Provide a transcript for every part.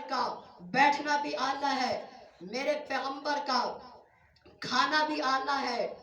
کا بیٹھنا بھی اعلیٰ ہے، میرے پیغمبر کا کھانا بھی اعلیٰ ہے،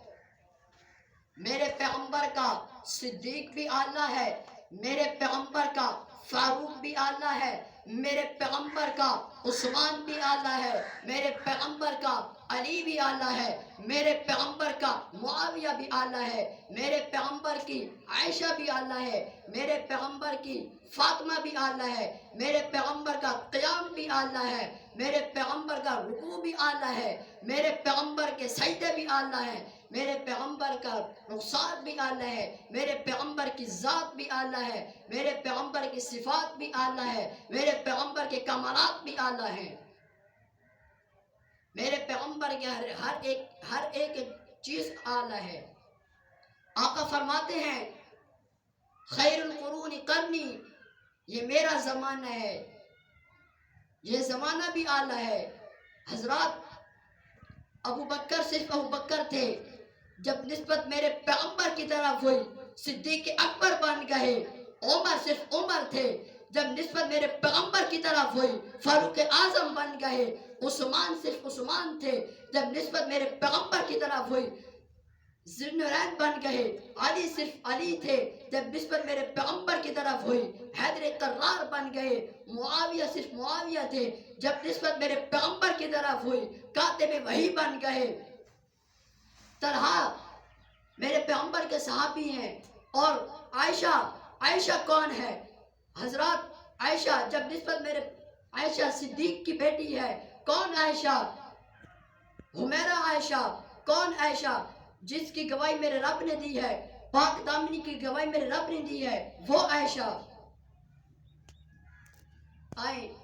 میرے پیغمبر کا صدیق بھی اعلیٰ ہے، میرے پیغمبر کا فاروق بھی اعلیٰ ہے، میرے پیغمبر کا عثمان بھی اعلیٰ ہے، میرے پیغمبر کا علی بھی اعلیٰ ہے، میرے پیغمبر کا معاویہ بھی اعلیٰ ہے، میرے پیغمبر کی عائشہ بھی اعلیٰ ہے، میرے پیغمبر کی فاطمہ بھی اعلیٰ ہے، میرے پیغمبر کا قیام بھی اعلیٰ ہے، میرے پیغمبر کا رکوع بھی اعلیٰ ہے، میرے پیغمبر کے سجدے بھی اعلیٰ ہیں، میرے پیغمبر کا رخسار بھی اعلیٰ ہے، میرے پیغمبر کی ذات بھی اعلیٰ ہے، میرے پیغمبر کی صفات بھی اعلیٰ ہے، میرے پیغمبر کے کمالات بھی اعلیٰ ہیں، میرے پیغمبر کے ہر ایک چیز اعلیٰ ہے۔ آقا فرماتے ہیں خیر القرون قرنی، یہ میرا زمانہ ہے، یہ زمانہ بھی اعلیٰ ہے۔ حضرات ابو بکر صرف ابو بکر تھے، جب نسبت میرے پیغمبر کی طرف ہوئی صدیق اکبر بن گئے۔ عمر صرف عمر تھے، جب نسبت میرے پیغمبر کی طرف ہوئی فاروق اعظم بن گئے۔ عثمان صرف عثمان تھے، جب نسبت میرے پیغمبر کی طرف ہوئی ذوالنورین بن گئے۔ علی صرف علی تھے، جب نسبت میرے پیغمبر کی طرف ہوئی حیدر قرار بن گئے۔ معاویہ صرف معاویہ تھے، جب نسبت میرے پیغمبر کی طرف ہوئی کاتب وحی بن گئے۔ طلحہ میرے پیغمبر کے صحابی ہیں۔ اور عائشہ کون ہے؟ حضرات عائشہ جب نسبت میرے عائشہ صدیق کی بیٹی ہے۔ کون عائشہ؟ حمیرہ عائشہ۔ کون عائشہ؟ جس کی گواہی میرے رب نے دی ہے، پاک دامنی کی گواہی میرے رب نے دی ہے، وہ عائشہ۔ آئیں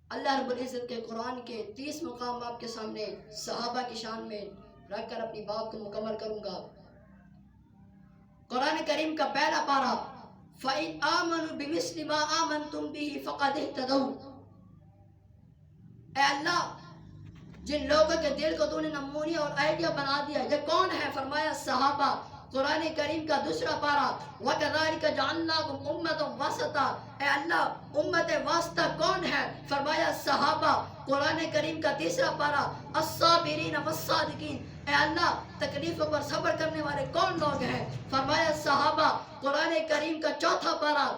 اللہ رب العزت کے قرآن کے 30 مقام آپ کے سامنے صحابہ کی شان میں رکھ کر اپنی بات کو مکمل کروں گا۔ قرآن کریم کا پہلا پارہ فَإِنْ آمَنُوا بِمِثْلِ مَا آمَنْتُمْ بِهِ فَقَدِ اهْتَدَوْا۔ اے اللہ جن لوگوں کے دل کو تو نے نمونی اور آئیڈیا بنا دیا، یہ کون ہے؟ فرمایا صحابہ۔ قرآن کریم کا دوسرا پارہ وَكَذَلِكَ جَعَلْنَاكُمْ أُمَّةً وَسَطًا۔ اے اللہ امت واسطہ کون ہے؟ فرمایا صحابہ۔ قرآن کریم کا تیسرا پارہ الصابرین والصادقین۔ اے اللہ تکلیفوں پر صبر کرنے والے کون لوگ ہیں؟ فرمایا صحابہ۔ قرآن کریم کا چوتھا پارہ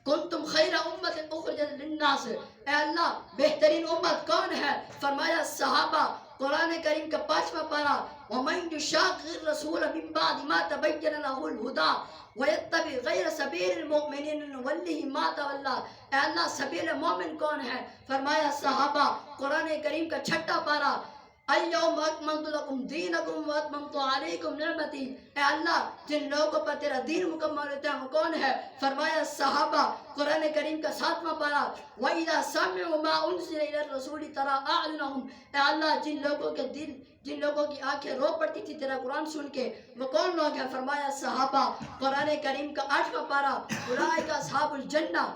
کنتم خیر امت اخرجت للناس۔ اے اللہ بہترین امت کون ہے؟ فرمایا صحابہ۔ قرآن کریم کا پانچواں پارہ وَمَن يُشَاقِقِ الرَّسُولَ مِن بَعْدِ مَا تَبَيَّنَ لَهُ الْهُدَىٰ وَيَتَّبِعْ غَيْرَ سَبِيلِ الْمُؤْمِنِينَ نُوَلِّهِ مَا تَوَلَّىٰ۔ اے اللہ سبیل مومن کون ہے؟ فرمایا صحابہ۔ قرآن کریم کا چھٹا پارہ اليوم اکملت لکم دینکم واتممت علیکم نعمتی۔ اے اللہ جن لوگوں پر تیرا دین مکمل ہوتا ہے وہ کون ہے؟ فرمایا صحابہ۔ قرآن کریم کا ساتواں پارہ وَإِذَا سَمِعُوا مَا أُنزِلَ إِلَى الرَّسُولِ تَرَىٰ أَعْيُنَهُمْ۔ اے اللہ جن لوگوں کی آنکھیں رو پڑتی تھی تیرا قرآن سن کے وہ کون لوگ ہیں؟ فرمایا صحابہ۔ قرآن کریم کا آٹھواں پارہ اولئک اصحاب الجنہ۔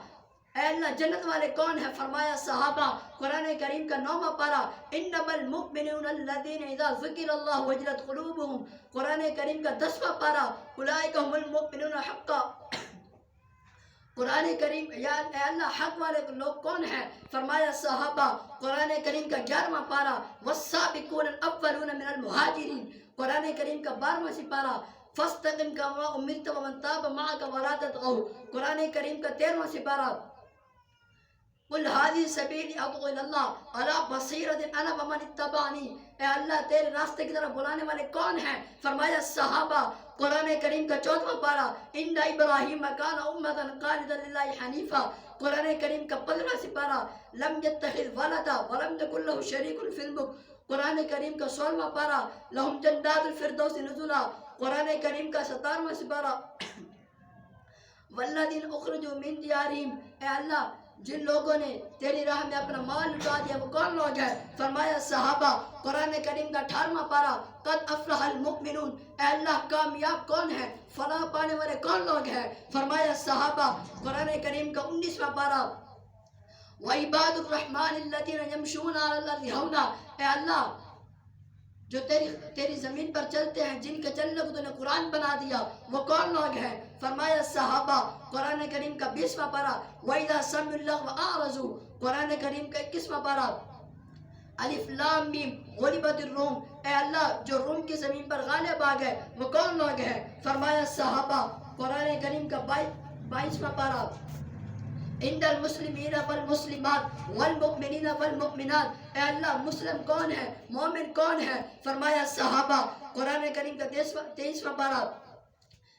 اے اللہ جنت والے کون ہیں؟ فرمایا صحابہ۔ قرآن کریم کا نوواں پارہ انما المؤمنون الذین اذا ذکر اللہ وجلت قلوبہم۔ قرآن کریم کا 10واں پارہ اولئک هم المؤمنون حقا۔ قرآن کریم اے اللہ حق والے لوگ کون ہیں؟ فرمایا صحابہ۔ قرآن کریم کا 11واں پارہ والسابقون الاولون من المہاجرین۔ قرآن کریم کا 12واں سپارہ فاستقم کما امرت ومن تاب معک ولا تطغوا۔ قرآن کریم کا 13واں سپارہ قل هذه سبیلی ادعو الی اللہ علی بصیرۃ انا ومن اتبعنی۔ اے اللہ تیرے راستے کی طرف بلانے والے کون ہیں؟ فرمایا صحابہ۔ قرآن کریم کا 14واں پارہ ان ابراہیم کان امۃ قانتا للہ حنیفا۔ قرآن کریم کا 15واں سپارہ لم یتخذ ولدا ولم یکن له شریک فی الملک۔ قرآن کریم کا 16واں پارہ لہم جنات الفردوس نزلا۔ قرآن کریم کا 17واں سپارہ والذین اخرجوا من دیارہم۔ اے اللہ جن لوگوں نے تیری راہ میں اپنا مال لٹا دیا وہ کون لوگ ہیں؟ فرمایا صحابہ۔ قرآن کریم کا 18واں پارہ قد افلح المؤمنون۔ اے اللہ کامیاب کون ہے؟ فلاح پانے والے کون لوگ ہیں؟ فرمایا صحابہ۔ قرآن کریم کا 19واں پارہ وعباد الرحمن الذین یمشون علی الارض ہونا۔ اے اللہ جو تیری زمین پر چلتے ہیں، جن کے چلنے کو تو نے قرآن بنا دیا، وہ کون لوگ ہیں؟ فرمایا صحابہ۔ قرآن کریم کا 20واں پارہ، وَإِذَا سَمِعُوا اللَّغْوَ أَعْرَضُوا، قرآن کریم کا 21واں پارہ، الف لام میم غلبت الروم، اے اللہ جو روم کی زمین پر غالب آ گئے وہ کون لوگ ہیں؟ فرمایا صحابہ۔ قرآن کریم کا 22واں پارہ، ان المسلمین والمسلمات والمؤمنین والمؤمنات، اے اللہ مسلم کون ہے، مومن کون ہے؟ فرمایا صحابہ۔ قرآن کریم کا 23واں پارہ،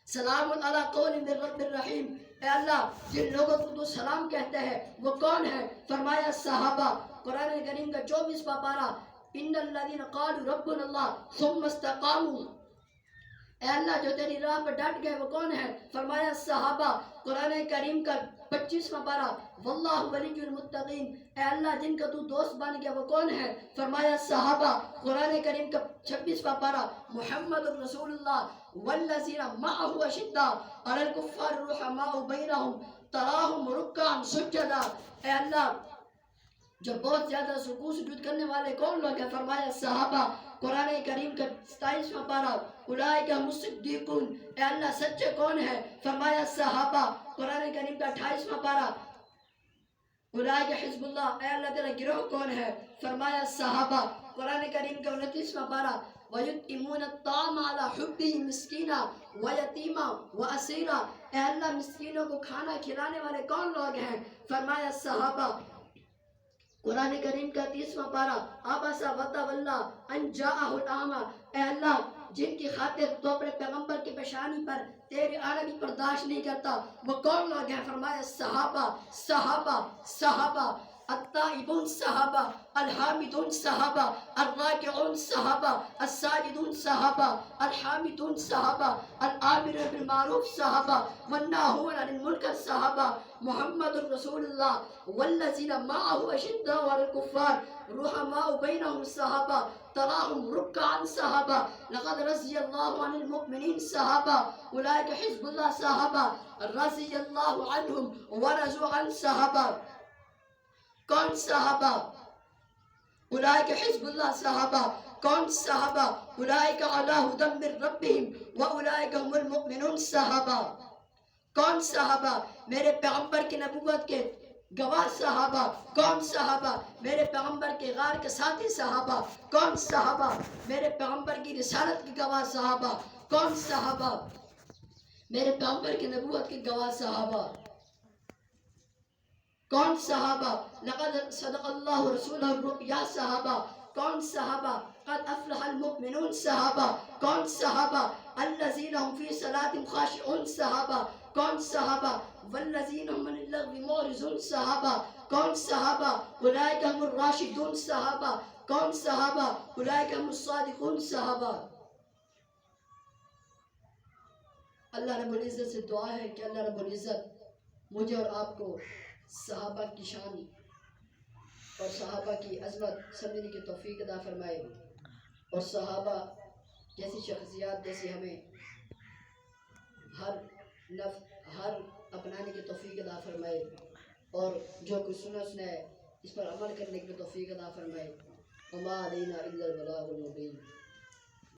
سلام علی قول من رب الرحیم، اے اللہ جن لوگوں کو تو سلام کہتے ہیں وہ کون ہے؟ فرمایا صحابہ۔ قرآن کریم کا 24واں پارہ، ان الذین قالوا ربنا اللہ ثم استقاموا، اے اللہ جو تیری راہ پر ڈٹ گئے وہ کون ہے؟ فرمایا صحابہ۔ قرآن کریم کا 25واں پارہ، واللہ ولی المتقین، اے اللہ جن کا تو دوست بن گیا وہ کون ہے؟ فرمایا صحابہ۔ قرآن کریم کا 26واں پارہ، محمد رسول اللہ والذین معه اشداء علی الکفار رحماء بینہم تراہم رکعا سجدا، اے اللہ جو بہت زیادہ رکوع سجود کرنے والے کون لوگ ہیں؟ فرمایا صحابہ۔ قرآن کریم کا 27واں پارہ، اولئک هم الصدیقون، اے اللہ سچے کون ہے؟ فرمایا صحابہ۔ قرآن کریم کا 28واں پارہ، اولئک حزب اللہ، اے اللہ تیرا گروہ کون ہے؟ فرمایا صحابہ۔ قرآن کریم کا 29واں پارہ، وَيُطْعِمُونَ الطَّعَامَ عَلَى حُبِّهِ مِسْكِينًا وَيَتِيمًا وَأَسِيرًا، اے اللہ مسکینوں کو کھانا کھلانے والے کون لوگ ہیں؟ فرمایا صحابہ۔ قرآن کریم کا 30واں پارہ، عَبَسَ وَتَوَلَّىٰ أَن جَاءَهُ الْأَعْمَىٰ، اے اللہ جن کی خاطر تو اپنے پیغمبر کی پیشانی پر تیرے آنا بھی برداشت نہیں کرتا وہ کون لوگ ہیں؟ فرمایا صحابہ صحابہ صحابہ۔ التائبون صحابہ، الحامدون صحابہ، الراکعون صحابہ، الساجدون صحابہ، الحامدون صحابہ، الآمرون بالمعروف صحابہ، والناہون عن المنکر صحابہ، محمد رسول اللہ والذین معه اشداء علی الکفار رحماء بینہم صحابہ، تراہم رکعا صحابہ، لقد رضی اللہ عن المؤمنین صحابہ، اولئک حزب اللہ صحابہ، رضی اللہ عنہم ورضوا عن صحابہ۔ کون صحابہ؟ اولئک حزب اللہ صحابہ۔ کون صحابہ؟ اولئک علی ھدی من ربہم واولئک ھم المؤمنون صحابہ۔ کون صحابہ؟ میرے پیغمبر کی نبوت کے گواہ صحابہ۔ کون صحابہ؟ میرے پیغمبر کے غار کے ساتھی صحابہ۔ کون صحابہ؟ میرے پیغمبر کی رسالت کی گواہ صحابہ۔ کون صحابہ؟ میرے پیغمبر کی نبوت کی گواہ صحابہ۔ کون صحابہ؟ لقد صدق اللہ رسولہ الرؤیا صحابہ۔ کون صحابہ؟ قد افلح المؤمنون صحابہ۔ کون صحابہ؟ الذین هم فی صلاتهم خاشعون صحابہ۔ کون صحابہ؟ والذین هم عن اللغو معرضون صحابہ۔ کون صحابہ؟ اولئک هم الراشدون صحابہ۔ کون صحابہ؟ اولئک هم الصادقون صحابہ۔ اللہ رب العزت سے دعا ہے کہ اللہ رب العزت مجھے اور آپ کو صحابہ کی شان اور صحابہ کی عظمت سمجھنے کی توفیق عطا فرمائے، اور صحابہ جیسی شخصیات جیسی ہمیں ہر اپنانے کی توفیق عطا فرمائے، اور جو کچھ سنا اس نے اس پر عمل کرنے کی توفیق عطا فرمائے۔ وما علینا الا البلاغ المبین۔